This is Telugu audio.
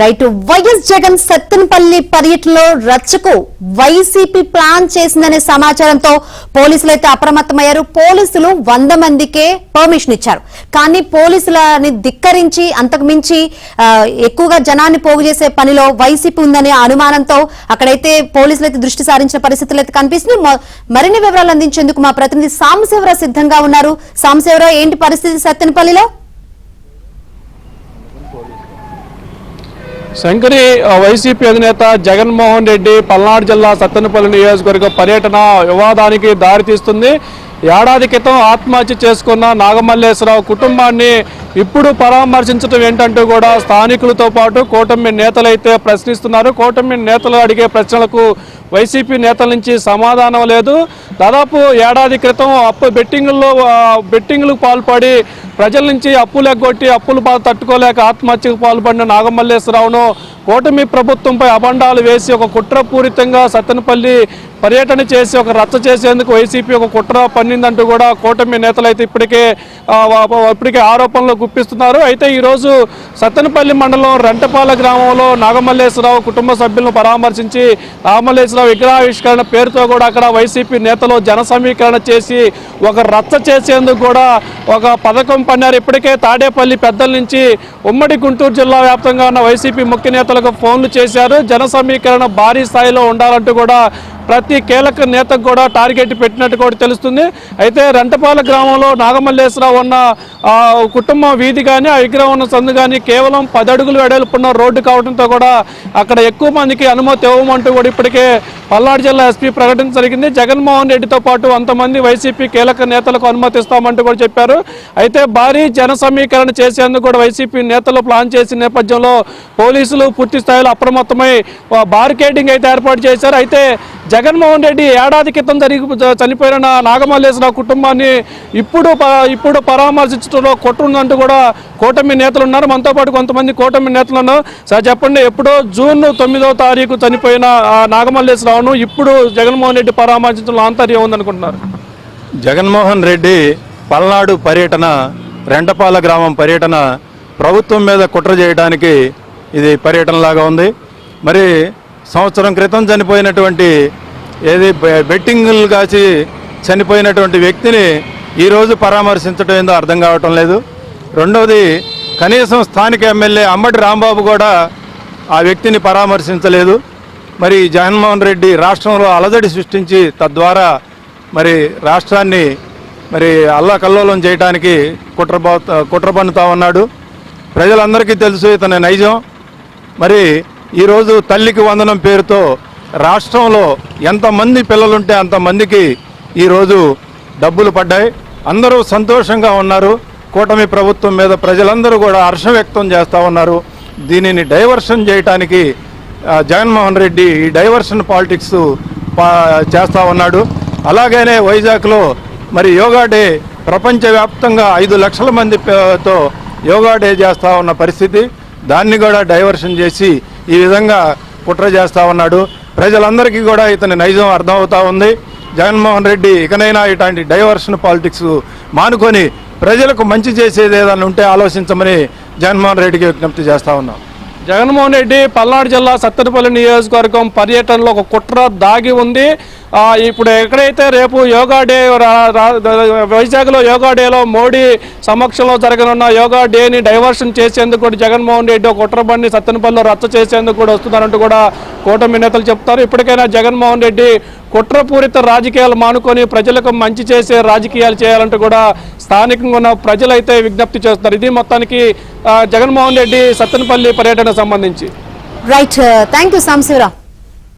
రైట్ వైఎస్ జగన్ సత్తెనపల్లి పర్యటనలో రచ్చకు వైసీపీ ప్లాన్ చేసిందనే సమాచారంతో పోలీసులు అయితే అప్రమత్తమయ్యారు. పోలీసులు 100 మందికే పర్మిషన్ ఇచ్చారు. కానీ పోలీసులని ధిక్కరించి అంతకు మించి ఎక్కువగా జనాన్ని పోగు చేసే పనిలో వైసీపీ ఉందనే అనుమానంతో అక్కడైతే పోలీసులు అయితే దృష్టి సారించిన పరిస్థితులు అయితే కనిపిస్తుంది. మరిన్ని వివరాలు అందించేందుకు మా ప్రతినిధి సాంబశివరావు సిద్ధంగా ఉన్నారు. సాంబశివరావు, ఏంటి పరిస్థితి సత్తెనపల్లిలో? శంకరి, వైసీపీ అధినేత జగన్మోహన్ రెడ్డి పల్నాడు జిల్లా సత్తెనపల్లి నియోజకవర్గ పర్యటన వివాదానికి దారితీస్తుంది. ఏడాది క్రితం ఆత్మహత్య చేసుకున్న నాగమల్లేశ్వరరావు కుటుంబాన్ని ఇప్పుడు పరామర్శించడం ఏంటంటూ కూడా స్థానికులతో పాటు కూటమి నేతలైతే ప్రశ్నిస్తున్నారు. కూటమి నేతలు అడిగే ప్రశ్నలకు వైసీపీ నేతల నుంచి సమాధానం లేదు. దాదాపు ఏడాది క్రితం బెట్టింగ్లకు పాల్పడి ప్రజల నుంచి అప్పులు ఎగ్గొట్టి అప్పులు తట్టుకోలేక ఆత్మహత్యకు పాల్పడిన నాగమల్లేశ్వరరావును కూటమి ప్రభుత్వంపై అబండాలు వేసి ఒక కుట్రపూరితంగా సత్తెనపల్లి పర్యటన చేసి ఒక రచ్చ చేసేందుకు వైసీపీ ఒక కుట్ర పన్నిందంటూ కూడా కూటమి నేతలు అయితే ఇప్పటికే ఆరోపణలు గుప్పిస్తున్నారు. అయితే ఈరోజు సత్తెనపల్లి మండలం రెంటపాల గ్రామంలో నాగమల్లేశ్వరరావు కుటుంబ సభ్యులను పరామర్శించి నాగమల్లేశ్వరరావు విగ్రహావిష్కరణ పేరుతో కూడా అక్కడ వైసీపీ నేతలు జన సమీకరణ చేసి ఒక రచ్చ చేసేందుకు కూడా ఒక పథకం పన్నారు. ఇప్పటికే తాడేపల్లి పెద్దల నుంచి ఉమ్మడి గుంటూరు జిల్లా వ్యాప్తంగా ఉన్న వైసీపీ ముఖ్య నేతలకు ఫోన్లు చేశారు. జన సమీకరణ భారీ స్థాయిలో ఉండాలంటూ కూడా ప్రతి కీలక నేతకు కూడా టార్గెట్ పెట్టినట్టు కూడా తెలుస్తుంది. అయితే రెంటపాల గ్రామంలో నాగమల్లేశ్వరరావు ఉన్న కుటుంబం వీధి కానీ ఆ విగ్రహం ఉన్న సందు కానీ కేవలం 10 అడుగులు వెడల్పున్న రోడ్డు కావడంతో కూడా అక్కడ ఎక్కువ మందికి అనుమతి ఇవ్వమంటూ కూడా ఇప్పటికే పల్నాడు జిల్లా ఎస్పీ ప్రకటన జరిగింది. జగన్మోహన్ రెడ్డితో పాటు 100 మంది వైసీపీ కీలక నేతలకు అనుమతిస్తామంటూ కూడా చెప్పారు. అయితే భారీ జన సమీకరణ చేసేందుకు కూడా వైసీపీ నేతలు ప్లాన్ చేసిన నేపథ్యంలో పోలీసులు పూర్తి స్థాయిలో అప్రమత్తమై బారికేడింగ్ అయితే ఏర్పాటు చేశారు. అయితే జగన్మోహన్ రెడ్డి ఏడాది క్రితం చనిపోయిన నాగమల్లేశ్వరరావు కుటుంబాన్ని ఇప్పుడు పరామర్శించడంలో కుట్రుందంటూ కూడా కూటమి నేతలు ఉన్నారు. మనతో పాటు కొంతమంది కూటమి నేతలు ఉన్నారు. సార్ చెప్పండి, ఎప్పుడో జూన్ 9వ తారీఖు చనిపోయిన నాగమల్లేశ్వరరావును ఇప్పుడు జగన్మోహన్ రెడ్డి పరామర్శించడంలో ఆంతర్యం ఉందనుకుంటున్నారు? జగన్మోహన్ రెడ్డి పల్నాడు పర్యటన, రెంటపాల గ్రామం పర్యటన ప్రభుత్వం మీద కుట్ర చేయడానికి ఇది పర్యటనలాగా ఉంది. మరి సంవత్సరం క్రితం చనిపోయినటువంటి బెట్టింగులు కాచి చనిపోయినటువంటి వ్యక్తిని ఈరోజు పరామర్శించడం ఏందో అర్థం కావటం లేదు. రెండవది, కనీసం స్థానిక ఎమ్మెల్యే అంబటి రాంబాబు కూడా ఆ వ్యక్తిని పరామర్శించలేదు. మరి జగన్మోహన్ రెడ్డి రాష్ట్రంలో అలజడి సృష్టించి తద్వారా మరి రాష్ట్రాన్ని మరి అల్లకల్లోలం చేయడానికి కుట్ర పన్నుతా ఉన్నాడు. ప్రజలందరికీ తెలుసు ఇతని నైజం. మరి ఈరోజు తల్లికి వందనం పేరుతో రాష్ట్రంలో ఎంతమంది పిల్లలుంటే అంతమందికి ఈరోజు డబ్బులు పడ్డాయి. అందరూ సంతోషంగా ఉన్నారు. కూటమి ప్రభుత్వం మీద ప్రజలందరూ కూడా హర్షం వ్యక్తం చేస్తూ ఉన్నారు. దీనిని డైవర్షన్ చేయడానికి జగన్మోహన్ రెడ్డి ఈ డైవర్షన్ పాలిటిక్స్ చేస్తూ ఉన్నాడు. అలాగనే వైజాగ్లో మరి యోగా డే ప్రపంచవ్యాప్తంగా 5 లక్షల మందితో యోగా డే చేస్తూ ఉన్న పరిస్థితి, దాన్ని కూడా డైవర్షన్ చేసి ఈ విధంగా కుట్ర చేస్తూ ఉన్నాడు. ప్రజలందరికీ కూడా ఇతని నైజం అర్థమవుతా ఉంది. జగన్మోహన్ రెడ్డి ఇకనైనా ఇట్లాంటి డైవర్షన్ పాలిటిక్స్ మానుకొని ప్రజలకు మంచి చేసేది ఏదైనా ఉంటే ఆలోచించమని జగన్మోహన్ రెడ్డికి విజ్ఞప్తి చేస్తూ ఉన్నాం. జగన్మోహన్ రెడ్డి పల్నాడు జిల్లా సత్తెనపల్లి నియోజకవర్గం పర్యటనలో ఒక కుట్ర దాగి ఉంది. ఇప్పుడు ఎక్కడైతే రేపు యోగా డే వైజాగ్లో యోగా డేలో మోడీ సమక్షంలో జరగనున్న యోగా డేని డైవర్షన్ చేసేందుకు కూడా జగన్మోహన్ రెడ్డి ఒక కుట్ర బండి సత్తెనపల్లిలో రచ్చ చేసేందుకు కూడా వస్తున్నారంటూ కూడా కూటమి నేతలు చెప్తారు. ఇప్పటికైనా జగన్మోహన్ రెడ్డి కుట్రపూరిత రాజకీయాలు మానుకొని ప్రజలకు మంచి చేసే రాజకీయాలు చేయాలంటూ కూడా స్థానికంగా ఉన్న ప్రజలైతే విజ్ఞప్తి చేస్తున్నారు. ఇది మొత్తానికి జగన్మోహన్ రెడ్డి సత్తెనపల్లి పర్యటనకు సంబంధించి. Right, thank you Sambasivarao.